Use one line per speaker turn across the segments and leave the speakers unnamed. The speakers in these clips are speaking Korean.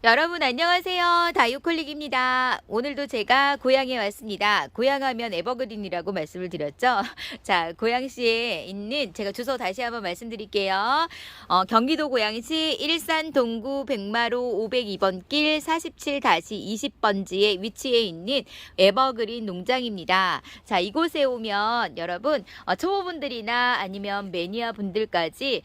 여러분 안녕하세요. 다육홀릭입니다. 오늘도 제가 고향에 왔습니다. 고향하면 에버그린이라고 말씀을 드렸죠. 자, 고양시에 있는 제가 주소 다시 한번 말씀드릴게요. 경기도 고양시 일산 동구 백마로 502번 길 47-20번지에 위치해 있는 에버그린 농장입니다. 자, 이곳에 오면 여러분 초보분들이나 아니면 매니아 분들까지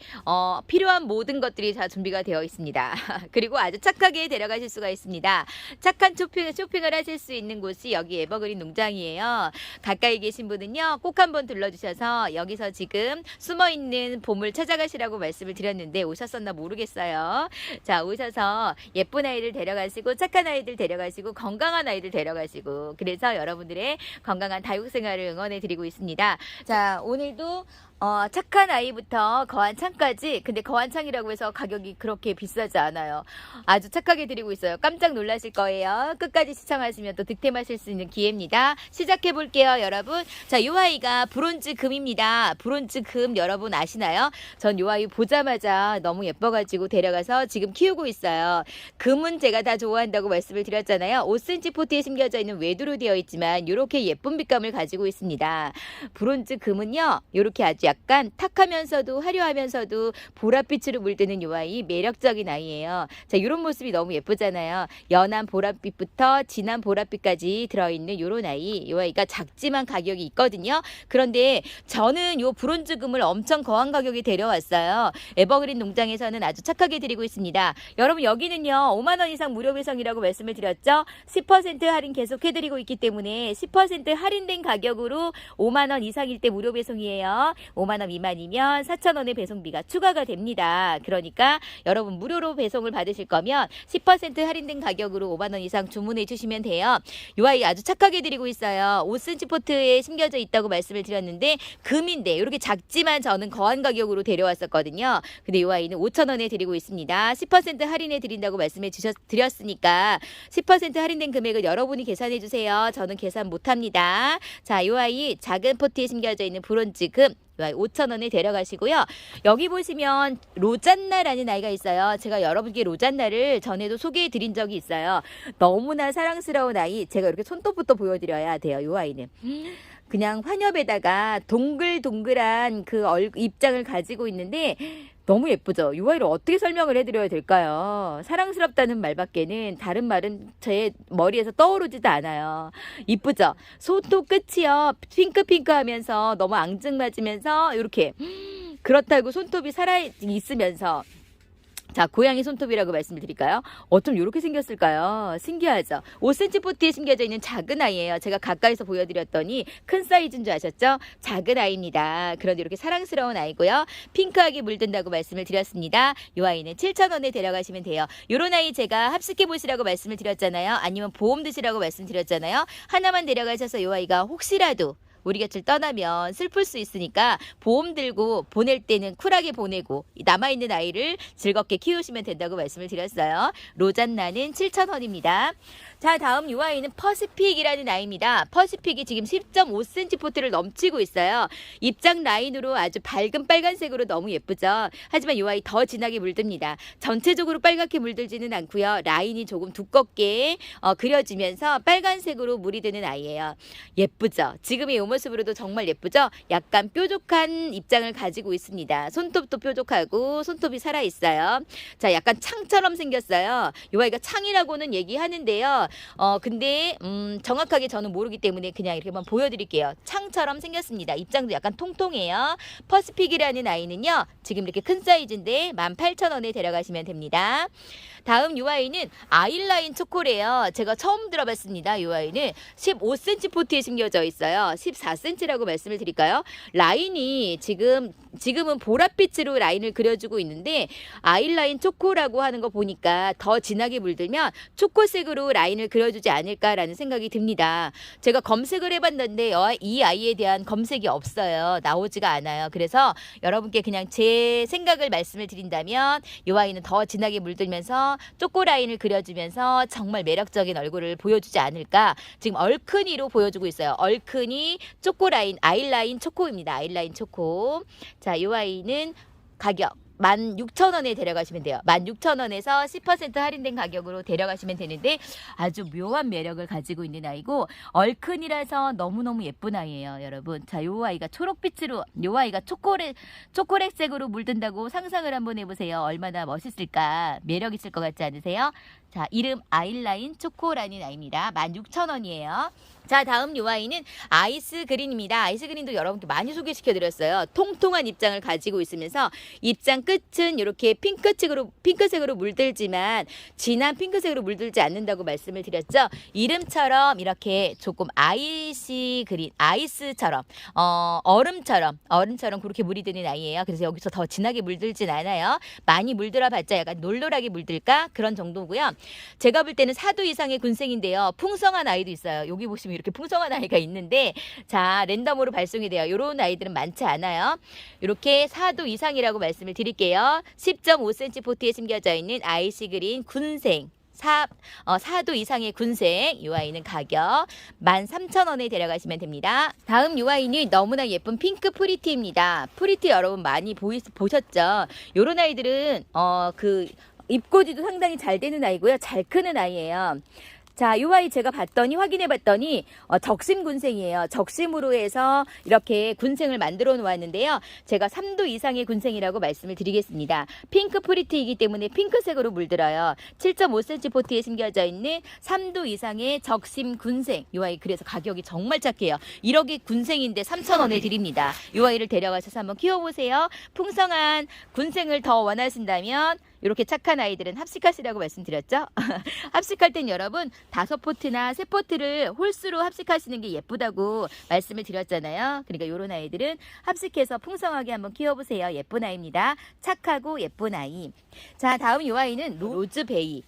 필요한 모든 것들이 다 준비가 되어 있습니다. 그리고 아주 착하게 데려가실 수가 있습니다. 착한 쇼핑을 하실 수 있는 곳이 여기 에버그린 농장이에요. 가까이 계신 분은요 꼭 한번 들러주셔서 여기서 지금 숨어있는 봄을 찾아가시라고 말씀을 드렸는데 오셨었나 모르겠어요. 자, 오셔서 예쁜 아이들 데려가시고 착한 아이들 데려가시고 건강한 아이들 데려가시고, 그래서 여러분들의 건강한 다육생활을 응원해 드리고 있습니다. 자, 오늘도 착한 아이부터 거한창까지, 근데 거한창이라고 해서 가격이 그렇게 비싸지 않아요. 아주 착하게 드리고 있어요. 깜짝 놀라실 거예요. 끝까지 시청하시면 또 득템하실 수 있는 기회입니다. 시작해 볼게요, 여러분. 자, 요 아이가 브론즈 금입니다. 브론즈 금 여러분 아시나요? 전 요 아이 보자마자 너무 예뻐가지고 데려가서 지금 키우고 있어요. 금은 제가 다 좋아한다고 말씀을 드렸잖아요. 5cm 포트에 심겨져 있는 외두로 되어 있지만 이렇게 예쁜 빛감을 가지고 있습니다. 브론즈 금은요, 이렇게 아주 약간 탁하면서도 화려하면서도 보랏빛으로 물드는 요 아이, 매력적인 아이예요. 자, 이런 모습이 너무 예쁘잖아요. 연한 보랏빛부터 진한 보랏빛까지 들어있는 요런 아이. 요 아이가 작지만 가격이 있거든요. 그런데 저는 요 브론즈 금을 엄청 거한 가격에 데려왔어요. 에버그린 농장에서는 아주 착하게 드리고 있습니다. 여러분, 여기는요 5만원 이상 무료 배송이라고 말씀을 드렸죠. 10% 할인 계속 해드리고 있기 때문에 10% 할인된 가격으로 5만원 이상일 때 무료 배송이에요. 5만원 미만이면 4,000원의 배송비가 추가가 됩니다. 그러니까 여러분 무료로 배송을 받으실 거면 10% 할인된 가격으로 5만원 이상 주문해 주시면 돼요. 이 아이 아주 착하게 드리고 있어요. 5cm 포트에 심겨져 있다고 말씀을 드렸는데 금인데 이렇게 작지만 저는 거한 가격으로 데려왔었거든요. 근데 이 아이는 5,000원에 드리고 있습니다. 10% 할인해 드린다고 말씀해 드렸으니까 10% 할인된 금액을 여러분이 계산해 주세요. 저는 계산 못합니다. 자, 이 아이 작은 포트에 심겨져 있는 브론즈 금 5,000원에 데려가시고요. 여기 보시면 로잔나라는 아이가 있어요. 제가 여러분께 로잔나를 전에도 소개해 드린 적이 있어요. 너무나 사랑스러운 아이. 제가 이렇게 손톱부터 보여드려야 돼요. 이 아이는 그냥 환엽에다가 동글동글한 그 입장을 가지고 있는데 너무 예쁘죠? 이 아이를 어떻게 설명을 해드려야 될까요? 사랑스럽다는 말밖에는 다른 말은 제 머리에서 떠오르지도 않아요. 이쁘죠? 손톱 끝이요 핑크핑크하면서 너무 앙증맞으면서 이렇게 그렇다고 손톱이 살아있으면서, 자, 고양이 손톱이라고 말씀을 드릴까요? 어쩜 이렇게 생겼을까요? 신기하죠? 5cm 포트에 심겨져 있는 작은 아이예요. 제가 가까이서 보여드렸더니 큰 사이즈인 줄 아셨죠? 작은 아이입니다. 그런데 이렇게 사랑스러운 아이고요. 핑크하게 물든다고 말씀을 드렸습니다. 이 아이는 7,000원에 데려가시면 돼요. 이런 아이 제가 합숙해 보시라고 말씀을 드렸잖아요. 아니면 보험 드시라고 말씀드렸잖아요. 하나만 데려가셔서 이 아이가 혹시라도 우리 곁을 떠나면 슬플 수 있으니까 보험 들고 보낼 때는 쿨하게 보내고 남아있는 아이를 즐겁게 키우시면 된다고 말씀을 드렸어요. 로잔나는 7,000원입니다. 자, 다음 이 아이는 퍼시픽이라는 아이입니다. 퍼시픽이 지금 10.5cm 포트를 넘치고 있어요. 입장 라인으로 아주 밝은 빨간색으로 너무 예쁘죠. 하지만 이 아이 더 진하게 물듭니다. 전체적으로 빨갛게 물들지는 않고요. 라인이 조금 두껍게 그려지면서 빨간색으로 물이 드는 아이예요. 예쁘죠. 지금의 이 모습으로도 정말 예쁘죠. 약간 뾰족한 입장을 가지고 있습니다. 손톱도 뾰족하고 손톱이 살아있어요. 자, 약간 창처럼 생겼어요. 이 아이가 창이라고는 얘기하는데요. 근데 정확하게 저는 모르기 때문에 그냥 이렇게만 보여드릴게요. 창처럼 생겼습니다. 입장도 약간 통통해요. 퍼시픽이라는 아이는요, 지금 이렇게 큰 사이즈인데 18,000원에 데려가시면 됩니다. 다음 이 아이는 아일라인 초코래요. 제가 처음 들어봤습니다. 이 아이는 15cm 포트에 심겨져 있어요. 14cm라고 말씀을 드릴까요? 라인이 지금은 보랏빛으로 라인을 그려주고 있는데 아일라인 초코라고 하는 거 보니까 더 진하게 물들면 초코색으로 라인을 그려주지 않을까라는 생각이 듭니다. 제가 검색을 해봤는데 이 아이에 대한 검색이 없어요. 나오지가 않아요. 그래서 여러분께 그냥 제 생각을 말씀을 드린다면 이 아이는 더 진하게 물들면서 초코 라인을 그려주면서 정말 매력적인 얼굴을 보여주지 않을까. 지금 얼큰이로 보여주고 있어요. 얼큰이 초코라인, 아이라인 초코입니다. 아이라인 초코. 자, 이 아이는 가격 16,000원에 데려가시면 돼요. 16,000원에서 10% 할인된 가격으로 데려가시면 되는데 아주 묘한 매력을 가지고 있는 아이고 얼큰이라서 너무너무 예쁜 아이예요, 여러분. 자, 요 아이가 초록빛으로, 요 아이가 초콜릿색으로 물든다고 상상을 한번 해보세요. 얼마나 멋있을까? 매력 있을 것 같지 않으세요? 자, 이름 아이라인 초코라는 아이입니다. 16,000원이에요. 자, 다음 요 아이는 아이스그린입니다. 아이스그린도 여러분께 많이 소개시켜드렸어요. 통통한 입장을 가지고 있으면서 입장 끝은 이렇게 핑크색으로 물들지만 진한 핑크색으로 물들지 않는다고 말씀을 드렸죠. 이름처럼 이렇게 조금 아이스그린, 아이스처럼 얼음처럼 그렇게 물이 드는 아이예요. 그래서 여기서 더 진하게 물들진 않아요. 많이 물들어 봤자 약간 놀놀하게 물들까? 그런 정도고요. 제가 볼 때는 4도 이상의 군생인데요. 풍성한 아이도 있어요. 여기 보시면 이렇게 풍성한 아이가 있는데 자, 랜덤으로 발송이 돼요. 이런 아이들은 많지 않아요. 이렇게 4도 이상이라고 말씀을 드릴게요. 10.5cm 포트에 심겨져 있는 아이스그린 군생. 4도 이상의 군생. 이 아이는 가격 13,000원에 데려가시면 됩니다. 다음 이 아이는 너무나 예쁜 핑크 프리티입니다. 프리티 여러분 많이 보셨죠? 이런 아이들은 입꼬지도 상당히 잘 되는 아이고요. 잘 크는 아이예요. 자, 이 아이 제가 확인해 봤더니 적심 군생이에요. 적심으로 해서 이렇게 군생을 만들어 놓았는데요. 제가 3도 이상의 군생이라고 말씀을 드리겠습니다. 핑크 프리티이기 때문에 핑크색으로 물들어요. 7.5cm 포트에 심겨져 있는 3도 이상의 적심 군생. 이 아이 그래서 가격이 정말 착해요. 1억의 군생인데 3,000원에 드립니다. 이 아이를 데려가셔서 한번 키워보세요. 풍성한 군생을 더 원하신다면 이렇게 착한 아이들은 합식하시라고 말씀드렸죠. 합식할 땐 여러분 5포트나 3포트를 홀수로 합식하시는 게 예쁘다고 말씀을 드렸잖아요. 그러니까 이런 아이들은 합식해서 풍성하게 한번 키워보세요. 예쁜 아이입니다. 착하고 예쁜 아이. 자, 다음 이 아이는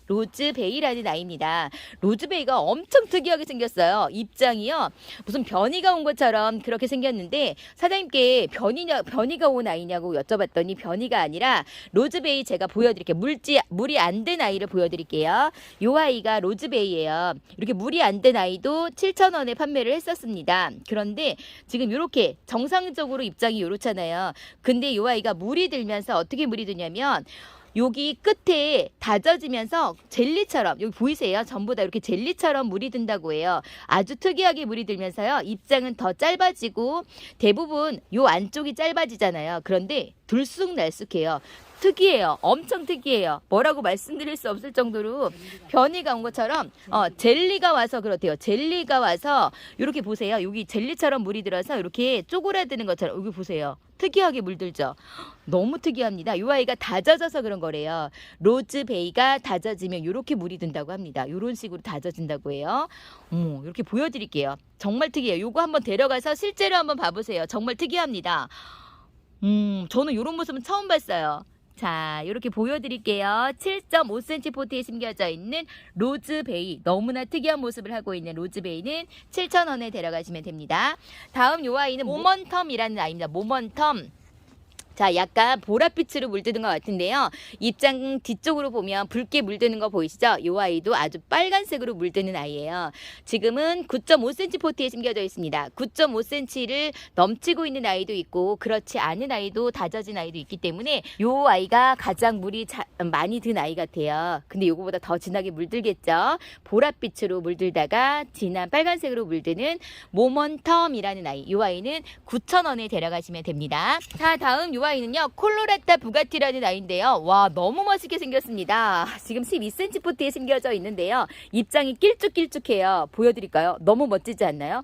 로즈베이라는 아이입니다. 로즈베이가 엄청 특이하게 생겼어요. 입장이요. 무슨 변이가 온 것처럼 그렇게 생겼는데 사장님께 변이가 온 아이냐고 여쭤봤더니 변이가 아니라 로즈베이 제가 보여드릴게요. 물이 안 된 아이를 보여드릴게요. 이 아이가 로즈베이예요. 이렇게 물이 안 된 아이도 7,000원에 판매를 했었습니다. 그런데 지금 이렇게 정상적으로 입장이 이렇잖아요. 근데 이 아이가 물이 들면서 어떻게 물이 드냐면 여기 끝에 다져지면서 젤리처럼, 여기 보이세요? 전부 다 이렇게 젤리처럼 물이 든다고 해요. 아주 특이하게 물이 들면서요. 입장은 더 짧아지고 대부분 요 안쪽이 짧아지잖아요. 그런데 들쑥날쑥해요. 특이해요. 엄청 특이해요. 뭐라고 말씀드릴 수 없을 정도로 변이가 온 것처럼 젤리가 와서 그렇대요. 젤리가 와서 이렇게 보세요. 여기 젤리처럼 물이 들어서 이렇게 쪼그라드는 것처럼 여기 보세요. 특이하게 물들죠. 너무 특이합니다. 이 아이가 다져져서 그런 거래요. 로즈베이가 다져지면 이렇게 물이 든다고 합니다. 이런 식으로 다져진다고 해요. 이렇게 보여드릴게요. 정말 특이해요. 요거 한번 데려가서 실제로 한번 봐보세요. 정말 특이합니다. 저는 이런 모습은 처음 봤어요. 자, 이렇게 보여드릴게요. 7.5cm 포트에 심겨져 있는 로즈베이. 너무나 특이한 모습을 하고 있는 로즈베이는 7,000원에 데려가시면 됩니다. 다음 요 아이는 모먼텀이라는 아이입니다. 모먼텀. 자, 약간 보랏빛으로 물드는 것 같은데요. 입장 뒤쪽으로 보면 붉게 물드는 거 보이시죠? 이 아이도 아주 빨간색으로 물드는 아이예요. 지금은 9.5cm 포트에 심겨져 있습니다. 9.5cm를 넘치고 있는 아이도 있고 그렇지 않은 아이도 다져진 아이도 있기 때문에 이 아이가 가장 물이 많이 든 아이 같아요. 근데 요거보다 더 진하게 물들겠죠. 보랏빛으로 물들다가 진한 빨간색으로 물드는 모먼텀이라는 아이. 이 아이는 9,000원에 데려가시면 됩니다. 자, 다음 이 아이는요, 콜로라타 부가티라는 아이인데요. 와, 너무 멋있게 생겼습니다. 지금 12cm 포트에 심겨져 있는데요. 입장이 길쭉길쭉해요. 보여드릴까요? 너무 멋지지 않나요?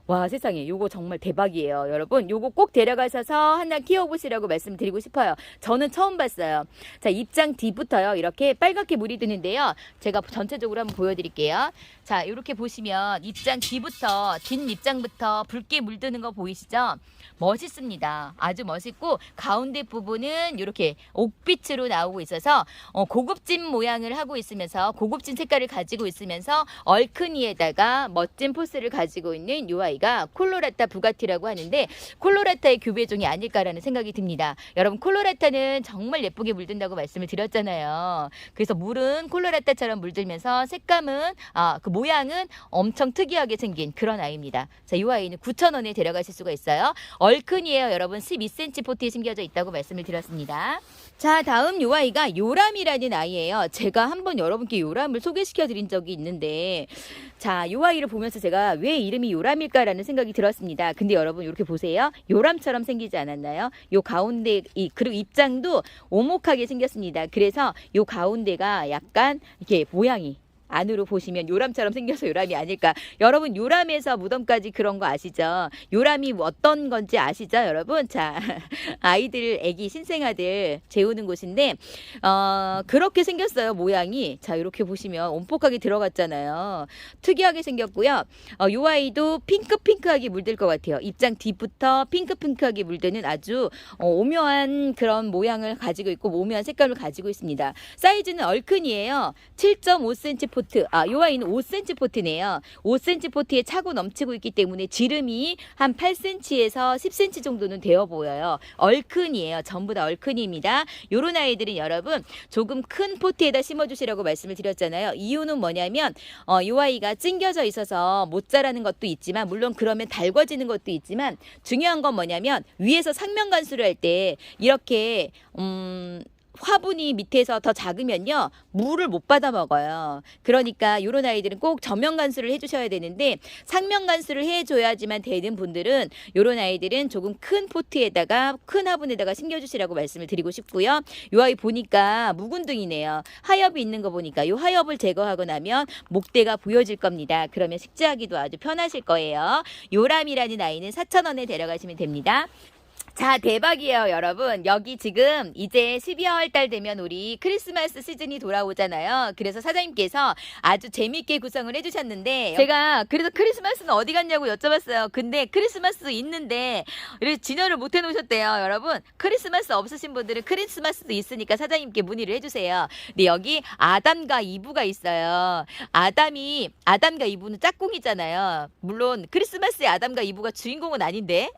와, 세상에, 요거 정말 대박이에요. 여러분, 요거 꼭 데려가셔서 하나 키워보시라고 말씀드리고 싶어요. 저는 처음 봤어요. 자, 입장 뒤부터요, 이렇게 빨갛게 물이 드는데요. 제가 전체적으로 한번 보여드릴게요. 자, 이렇게 보시면 입장 뒤부터, 뒷 입장부터 붉게 물드는 거 보이시죠? 멋있습니다. 아주 멋있고 가운데 부분은 이렇게 옥빛으로 나오고 있어서 고급진 모양을 하고 있으면서 고급진 색깔을 가지고 있으면서 얼큰이에다가 멋진 포스를 가지고 있는 이 아이가 콜로라타 부가티라고 하는데 콜로라타의 교배종이 아닐까라는 생각이 듭니다. 여러분 콜로라타는 정말 예쁘게 물든다고 말씀을 드렸잖아요. 그래서 물은 콜로라타처럼 물들면서 색감은 그 모양은 엄청 특이하게 생긴 그런 아이입니다. 자, 이 아이는 9,000원에 데려가실 수가 있어요. 얼큰이에요. 여러분 12cm 포트에 심겨져 있다고 말씀을 드렸습니다. 자, 다음 요 아이가 요람이라는 아이예요. 제가 한번 여러분께 요람을 소개시켜 드린 적이 있는데 자, 요 아이를 보면서 제가 왜 이름이 요람일까라는 생각이 들었습니다. 근데 여러분 이렇게 보세요. 요람처럼 생기지 않았나요? 요 가운데 그리고 입장도 오목하게 생겼습니다. 그래서 요 가운데가 약간 이렇게 모양이 안으로 보시면 요람처럼 생겨서 요람이 아닐까. 여러분 요람에서 무덤까지 그런 거 아시죠? 요람이 어떤 건지 아시죠 여러분? 자, 아이들 애기 신생아들 재우는 곳인데 그렇게 생겼어요 모양이. 자, 이렇게 보시면 온폭하게 들어갔잖아요. 특이하게 생겼고요. 요 아이도 핑크핑크하게 물들 것 같아요. 입장 뒤부터 핑크핑크하게 물드는 아주 오묘한 그런 모양을 가지고 있고 오묘한 색감을 가지고 있습니다. 사이즈는 얼큰이에요. 7.5cm 포트. 요 아이는 5cm 포트네요. 5cm 포트에 차고 넘치고 있기 때문에 지름이 한 8cm에서 10cm 정도는 되어 보여요. 얼큰이에요. 전부 다 얼큰이입니다. 요런 아이들은 여러분 조금 큰 포트에다 심어주시라고 말씀을 드렸잖아요. 이유는 뭐냐면 요 아이가 찡겨져 있어서 못 자라는 것도 있지만 물론 그러면 달궈지는 것도 있지만 중요한 건 뭐냐면 위에서 상면 간수를 할 때 이렇게 화분이 밑에서 더 작으면요 물을 못 받아 먹어요. 그러니까 이런 아이들은 꼭 전면 간수를 해주셔야 되는데 상면 간수를 해줘야지만 되는 분들은 이런 아이들은 조금 큰 포트에다가 큰 화분에다가 심겨주시라고 말씀을 드리고 싶고요. 이 아이 보니까 묵은둥이네요. 하엽이 있는 거 보니까 이 하엽을 제거하고 나면 목대가 보여질 겁니다. 그러면 식재하기도 아주 편하실 거예요. 요람이라는 아이는 4,000원에 데려가시면 됩니다. 자, 대박이에요 여러분. 여기 지금 이제 12월 달 되면 우리 크리스마스 시즌이 돌아오잖아요. 그래서 사장님께서 아주 재밌게 구성을 해주셨는데 제가 그래서 크리스마스는 어디 갔냐고 여쭤봤어요. 근데 크리스마스 있는데 이렇게 진열을 못 해놓으셨대요. 여러분 크리스마스 없으신 분들은 크리스마스도 있으니까 사장님께 문의를 해주세요. 근데 여기 아담과 이브가 있어요. 아담과 이브는 짝꿍이잖아요. 물론 크리스마스의 아담과 이브가 주인공은 아닌데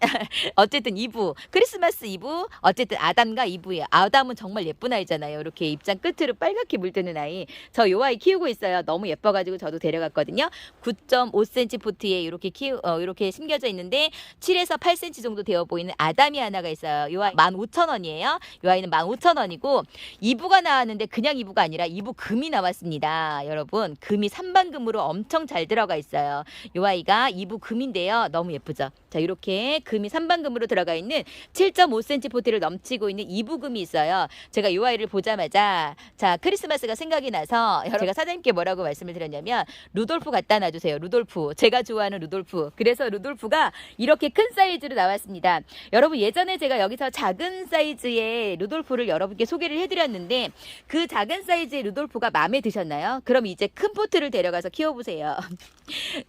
어쨌든 이브 크리스마스 이브 어쨌든 아담과 이브예요. 아담은 정말 예쁜 아이잖아요. 이렇게 입장 끝으로 빨갛게 물드는 아이. 저 요 아이 키우고 있어요. 너무 예뻐가지고 저도 데려갔거든요. 9.5cm 포트에 이렇게 심겨져 있는데 7에서 8cm 정도 되어 보이는 아담이 하나가 있어요. 요 아이 15,000원이에요. 요 아이는 15,000원이고 이브가 나왔는데 그냥 이브가 아니라 이브 금이 나왔습니다. 여러분 금이 3반금으로 엄청 잘 들어가 있어요. 요 아이가 이브 금인데요. 너무 예쁘죠. 자, 이렇게 금이 3반금으로 들어가 있는 7.5cm 포트를 넘치고 있는 이부금이 있어요. 제가 이 아이를 보자마자 자 크리스마스가 생각이 나서 제가 사장님께 뭐라고 말씀을 드렸냐면 루돌프 갖다 놔주세요. 루돌프. 제가 좋아하는 루돌프. 그래서 루돌프가 이렇게 큰 사이즈로 나왔습니다. 여러분 예전에 제가 여기서 작은 사이즈의 루돌프를 여러분께 소개를 해드렸는데 그 작은 사이즈의 루돌프가 마음에 드셨나요? 그럼 이제 큰 포트를 데려가서 키워보세요.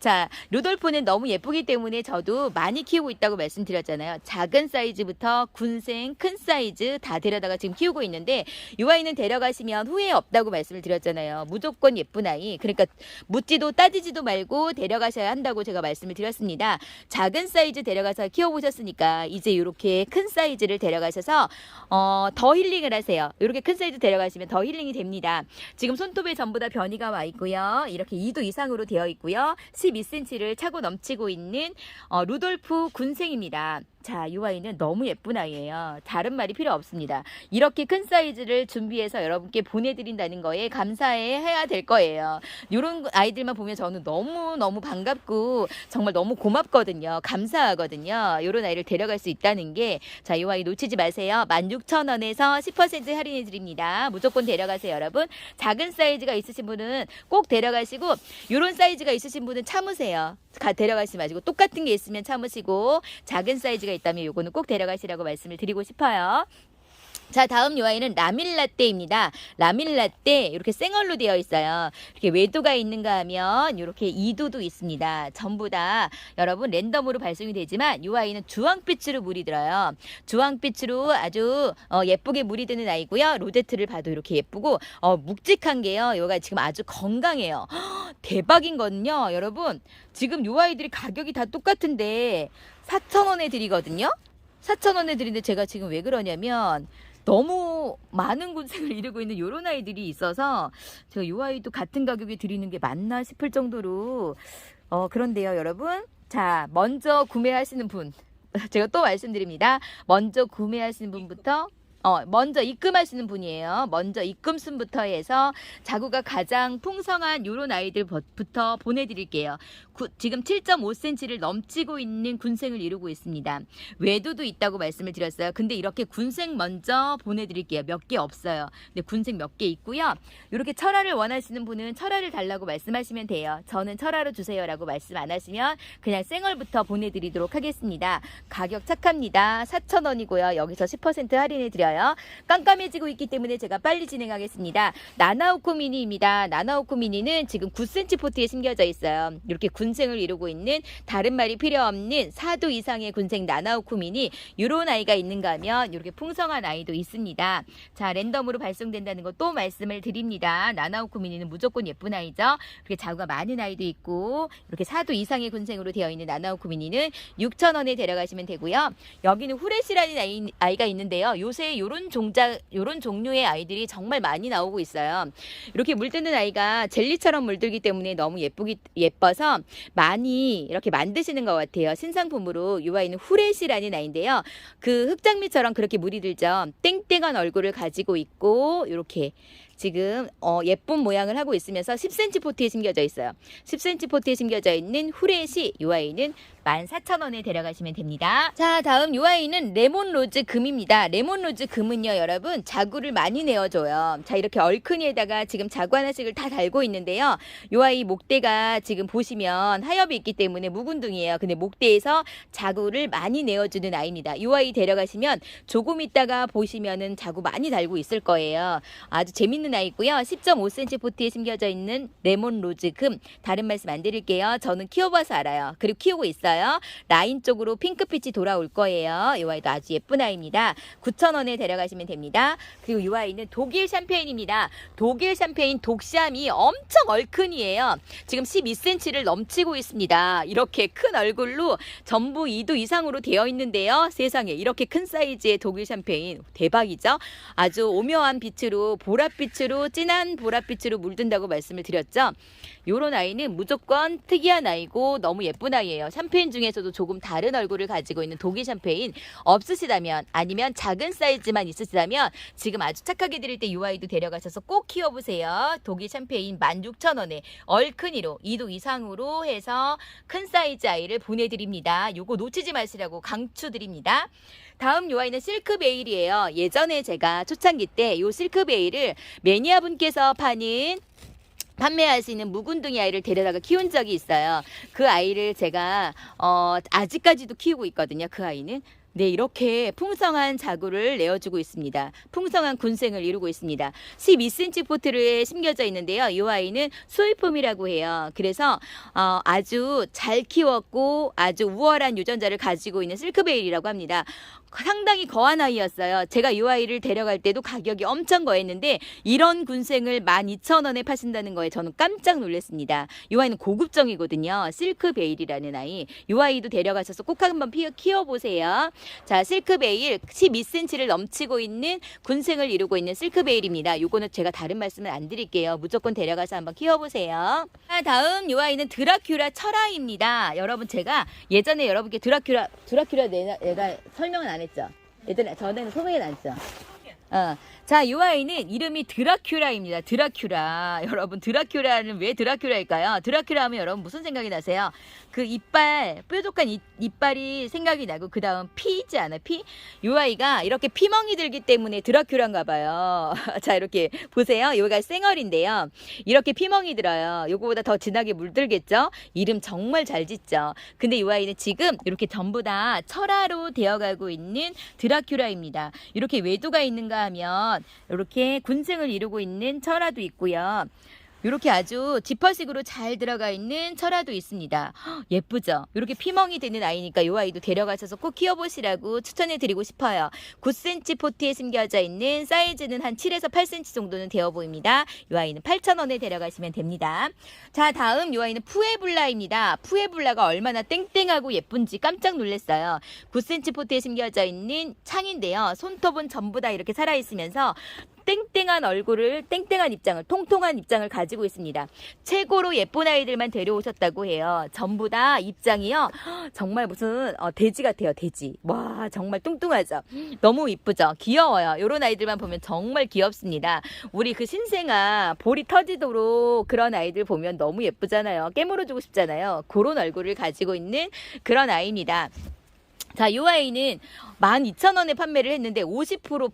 자, 루돌프는 너무 예쁘기 때문에 저도 많이 키우고 있다고 말씀드렸잖아요. 작은 사이즈부터 군생, 큰 사이즈 다 데려다가 지금 키우고 있는데 이 아이는 데려가시면 후회 없다고 말씀을 드렸잖아요. 무조건 예쁜 아이. 그러니까 묻지도 따지지도 말고 데려가셔야 한다고 제가 말씀을 드렸습니다. 작은 사이즈 데려가서 키워보셨으니까 이제 이렇게 큰 사이즈를 데려가셔서 더 힐링을 하세요. 이렇게 큰 사이즈 데려가시면 더 힐링이 됩니다. 지금 손톱에 전부 다 변이가 와 있고요. 이렇게 2도 이상으로 되어 있고요. 12cm를 차고 넘치고 있는 루돌프 군생입니다. 자, 이 아이는 너무 예쁜 아이예요. 다른 말이 필요 없습니다. 이렇게 큰 사이즈를 준비해서 여러분께 보내드린다는 거에 감사해야 될 거예요. 이런 아이들만 보면 저는 너무너무 반갑고 정말 너무 고맙거든요. 감사하거든요. 이런 아이를 데려갈 수 있다는 게. 자, 이 아이 놓치지 마세요. 16,000원에서 10% 할인해 드립니다. 무조건 데려가세요, 여러분. 작은 사이즈가 있으신 분은 꼭 데려가시고 이런 사이즈가 있으신 분은 참으세요. 데려가시지 마시고 똑같은 게 있으면 참으시고 작은 사이즈가 있다면 요거는 꼭 데려가시라고 말씀을 드리고 싶어요. 자, 다음 요 아이는 라밀라떼입니다. 라밀라떼 이렇게 생얼로 되어 있어요. 이렇게 외도가 있는가 하면 이렇게 이도도 있습니다. 전부 다 여러분 랜덤으로 발송이 되지만 요 아이는 주황빛으로 물이 들어요. 주황빛으로 아주 예쁘게 물이 드는 아이고요. 로제트를 봐도 이렇게 예쁘고 묵직한 게요. 요가 지금 아주 건강해요. 대박인 거는요. 여러분 지금 요 아이들이 가격이 다 똑같은데 4,000원에 드리거든요. 4,000원에 드리는데 제가 지금 왜 그러냐면 너무 많은 군생을 이루고 있는 요런 아이들이 있어서 제가 요 아이도 같은 가격에 드리는 게 맞나 싶을 정도로 그런데요 여러분. 자, 먼저 구매하시는 분 제가 또 말씀드립니다. 먼저 구매하시는 분부터 먼저 입금하시는 분이에요. 먼저 입금순부터 해서 자구가 가장 풍성한 요런 아이들부터 보내드릴게요. 지금 7.5cm를 넘치고 있는 군생을 이루고 있습니다. 외도도 있다고 말씀을 드렸어요. 근데 이렇게 군생 먼저 보내드릴게요. 몇 개 없어요. 근데 군생 몇 개 있고요. 이렇게 철화를 원하시는 분은 철화를 달라고 말씀하시면 돼요. 저는 철화로 주세요 라고 말씀 안 하시면 그냥 생얼부터 보내드리도록 하겠습니다. 가격 착합니다. 4,000원이고요. 여기서 10% 할인해드려요. 깜깜해지고 있기 때문에 제가 빨리 진행하겠습니다. 나나오코 미니입니다. 나나오코 미니는 지금 9cm 포트에 심겨져 있어요. 이렇게 군생을 이루고 있는 다른 말이 필요 없는 4도 이상의 군생 나나오코 미니 이런 아이가 있는가 하면 이렇게 풍성한 아이도 있습니다. 자, 랜덤으로 발송된다는 거 또 말씀을 드립니다. 나나오코 미니는 무조건 예쁜 아이죠. 이렇게 자구가 많은 아이도 있고 이렇게 4도 이상의 군생으로 되어 있는 나나오코 미니는 6,000원에 데려가시면 되고요. 여기는 후레쉬라는 아이가 있는데요. 요새 요런 종류의 아이들이 정말 많이 나오고 있어요. 이렇게 물드는 아이가 젤리처럼 물들기 때문에 너무 예뻐서 많이 이렇게 만드시는 것 같아요. 신상품으로 이 아이는 후레쉬라는 아이인데요. 그 흑장미처럼 그렇게 물이 들죠. 땡땡한 얼굴을 가지고 있고 이렇게 지금 예쁜 모양을 하고 있으면서 10cm 포트에 심겨져 있어요. 10cm 포트에 심겨져 있는 후레쉬 이 아이는 14,000원에 데려가시면 됩니다. 자, 다음 이 아이는 레몬로즈 금입니다. 레몬로즈 금은요 여러분 자구를 많이 내어줘요. 자, 이렇게 얼큰이에다가 지금 자구 하나씩을 다 달고 있는데요. 이 아이 목대가 지금 보시면 하엽이 있기 때문에 묵은둥이에요. 근데 목대에서 자구를 많이 내어주는 아이입니다. 이 아이 데려가시면 조금 있다가 보시면은 자구 많이 달고 있을 거예요. 아주 재밌는 아이고요. 10.5cm 포트에 심겨져 있는 레몬로즈 금. 다른 말씀 안 드릴게요. 저는 키워봐서 알아요. 그리고 키우고 있어요. 라인 쪽으로 핑크빛이 돌아올 거예요. 이 아이도 아주 예쁜 아이입니다. 9,000원에 데려가시면 됩니다. 그리고 이 아이는 독일 샴페인입니다. 독일 샴페인 독샴이 엄청 얼큰이에요. 지금 12cm를 넘치고 있습니다. 이렇게 큰 얼굴로 전부 2도 이상으로 되어 있는데요. 세상에 이렇게 큰 사이즈의 독일 샴페인 대박이죠. 아주 오묘한 빛으로 보랏빛으로 진한 보랏빛으로 물든다고 말씀을 드렸죠. 요런 아이는 무조건 특이한 아이고 너무 예쁜 아이예요. 샴페인 중에서도 조금 다른 얼굴을 가지고 있는 독일 샴페인 없으시다면 아니면 작은 사이즈만 있으시다면 지금 아주 착하게 드릴 때 이 아이도 데려가셔서 꼭 키워보세요. 독일 샴페인 16,000원에 얼큰이로 2도 이상으로 해서 큰 사이즈 아이를 보내드립니다. 요거 놓치지 마시라고 강추드립니다. 다음 요 아이는 실크베일이에요. 예전에 제가 초창기 때 요 실크베일을 매니아분께서 판매하시는 묵은둥이 아이를 데려다가 키운 적이 있어요. 그 아이를 제가 아직까지도 키우고 있거든요. 그 아이는. 네, 이렇게 풍성한 자구를 내어주고 있습니다. 풍성한 군생을 이루고 있습니다. 12cm 포트에 심겨져 있는데요. 이 아이는 수입품이라고 해요. 그래서 아주 잘 키웠고 아주 우월한 유전자를 가지고 있는 실크베일이라고 합니다. 상당히 거한 아이였어요. 제가 이 아이를 데려갈 때도 가격이 엄청 거했는데 이런 군생을 12,000원에 파신다는 거에 저는 깜짝 놀랐습니다. 이 아이는 고급종이거든요. 실크베일이라는 아이. 이 아이도 데려가셔서 꼭 한번 키워보세요. 자, 실크베일 12cm를 넘치고 있는 군생을 이루고 있는 실크베일입니다. 요거는 제가 다른 말씀을 안 드릴게요. 무조건 데려가서 한번 키워보세요. 자, 다음 이 아이는 드라큘라 철아입니다. 여러분 제가 예전에 여러분께 드라큘라 내가 설명은 안 했죠. 예전에 전에는 소개는 안 했죠. 자, 이 아이는 이름이 드라큘라입니다. 드라큘라. 여러분 드라큘라는 왜 드라큘라일까요? 드라큘라 하면 여러분 무슨 생각이 나세요? 그 이빨 뾰족한 이빨이 생각이 나고 그 다음 피지 않아? 피? 이 아이가 이렇게 피멍이 들기 때문에 드라큘라인가 봐요. 자, 이렇게 보세요. 여기가 쌩얼인데요. 이렇게 피멍이 들어요. 요거보다 더 진하게 물들겠죠? 이름 정말 잘 짓죠. 근데 이 아이는 지금 이렇게 전부 다 철화로 되어가고 있는 드라큘라입니다. 이렇게 외도가 있는가 하면 이렇게 군생을 이루고 있는 철화도 있고요. 이렇게 아주 지퍼식으로 잘 들어가 있는 철화도 있습니다. 헉, 예쁘죠? 이렇게 피멍이 되는 아이니까 이 아이도 데려가셔서 꼭 키워보시라고 추천해드리고 싶어요. 9cm 포트에 심겨져 있는 사이즈는 한 7에서 8cm 정도는 되어 보입니다. 이 아이는 8,000원에 데려가시면 됩니다. 자, 다음 이 아이는 푸에블라입니다. 푸에블라가 얼마나 땡땡하고 예쁜지 깜짝 놀랐어요. 9cm 포트에 심겨져 있는 창인데요. 손톱은 전부 다 이렇게 살아있으면서 땡땡한 얼굴을, 땡땡한 입장을, 통통한 입장을 가지고 있습니다. 최고로 예쁜 아이들만 데려오셨다고 해요. 전부 다 입장이요. 정말 무슨 돼지 같아요. 돼지. 와, 정말 뚱뚱하죠. 너무 이쁘죠. 귀여워요. 이런 아이들만 보면 정말 귀엽습니다. 우리 그 신생아 볼이 터지도록 그런 아이들 보면 너무 예쁘잖아요. 깨물어주고 싶잖아요. 그런 얼굴을 가지고 있는 그런 아이입니다. 자, 이 아이는 12,000원에 판매를 했는데 50%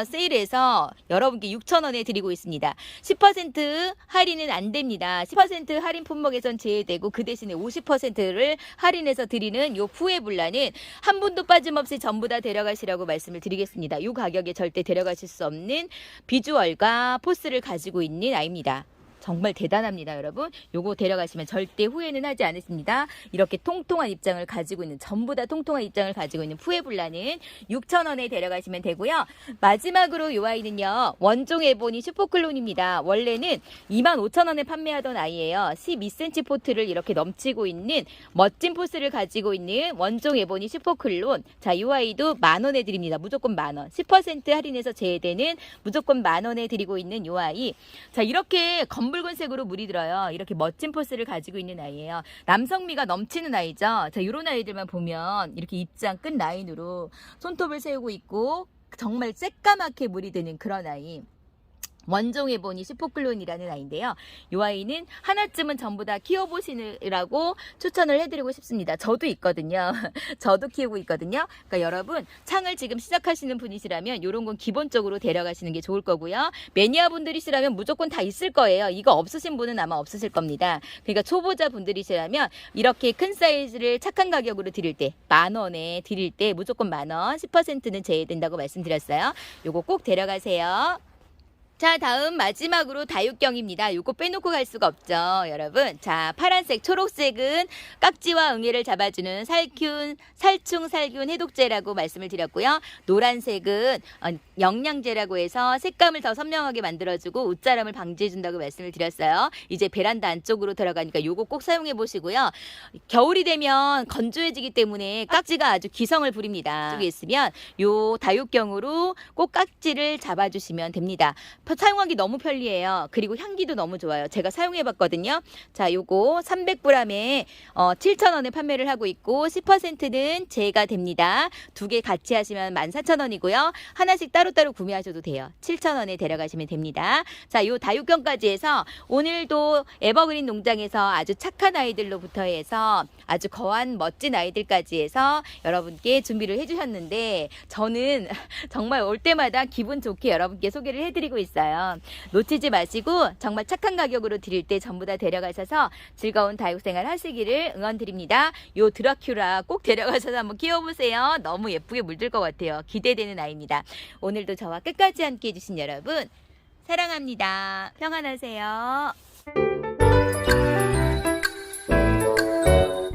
세일해서 여러분께 6,000원에 드리고 있습니다. 10% 할인은 안 됩니다. 10% 할인 품목에선 제외되고 그 대신에 50%를 할인해서 드리는 요 푸에블라는 한 분도 빠짐없이 전부 다 데려가시라고 말씀을 드리겠습니다. 이 가격에 절대 데려가실 수 없는 비주얼과 포스를 가지고 있는 아이입니다. 정말 대단합니다, 여러분. 요거 데려가시면 절대 후회는 하지 않으십니다. 이렇게 통통한 입장을 가지고 있는, 전부 다 통통한 입장을 가지고 있는 푸에블라는 6,000원에 데려가시면 되고요. 마지막으로 요 아이는요, 원종 에보니 슈퍼클론입니다. 원래는 25,000원에 판매하던 아이예요. 12cm 포트를 이렇게 넘치고 있는 멋진 포스를 가지고 있는 원종 에보니 슈퍼클론. 자, 요 아이도 10,000원에 드립니다. 무조건 10,000원. 10% 할인해서 제외되는 무조건 10,000원에 드리고 있는 요 아이. 자, 이렇게 검붉은색으로 물이 들어요. 이렇게 멋진 포스를 가지고 있는 아이예요. 남성미가 넘치는 아이죠. 자, 이런 아이들만 보면 이렇게 입장 끝 라인으로 손톱을 세우고 있고 정말 새까맣게 물이 드는 그런 아이. 원종 에보니 슈퍼클론이라는 아이인데요. 이 아이는 하나쯤은 전부 다 키워보시라고 추천을 해드리고 싶습니다. 저도 있거든요. 저도 키우고 있거든요. 그러니까 여러분, 창을 지금 시작하시는 분이시라면 이런 건 기본적으로 데려가시는 게 좋을 거고요. 매니아 분들이시라면 무조건 다 있을 거예요. 이거 없으신 분은 아마 없으실 겁니다. 그러니까 초보자 분들이시라면 이렇게 큰 사이즈를 착한 가격으로 드릴 때, 10,000원에 드릴 때 무조건 10,000원, 10%는 제외된다고 말씀드렸어요. 요거 꼭 데려가세요. 자, 다음 마지막으로 다육경입니다. 요거 빼놓고 갈 수가 없죠, 여러분. 자, 파란색, 초록색은 깍지와 응애를 잡아주는 살충 살균 해독제라고 말씀을 드렸고요. 노란색은 영양제라고 해서 색감을 더 선명하게 만들어주고 웃자람을 방지해준다고 말씀을 드렸어요. 이제 베란다 안쪽으로 들어가니까 요거 꼭 사용해 보시고요. 겨울이 되면 건조해지기 때문에 깍지가 아주 기성을 부립니다. 쪽에 있으면 요 다육경으로 꼭 깍지를 잡아주시면 됩니다. 사용하기 너무 편리해요. 그리고 향기도 너무 좋아요. 제가 사용해봤거든요. 자, 요거 300g에 7,000원에 판매를 하고 있고 10%는 제가 됩니다. 두 개 같이 하시면 14,000원이고요. 하나씩 따로따로 구매하셔도 돼요. 7,000원에 데려가시면 됩니다. 자, 요 다육경까지 해서 오늘도 에버그린 농장에서 아주 착한 아이들로부터 해서 아주 거한 멋진 아이들까지 해서 여러분께 준비를 해주셨는데 저는 정말 올 때마다 기분 좋게 여러분께 소개를 해드리고 있어요. 놓치지 마시고 정말 착한 가격으로 드릴 때 전부 다 데려가셔서 즐거운 다육생활 하시기를 응원드립니다. 요 드라큘라 꼭 데려가셔서 한번 키워보세요. 너무 예쁘게 물들 것 같아요. 기대되는 아이입니다. 오늘도 저와 끝까지 함께 해주신 여러분 사랑합니다. 평안하세요.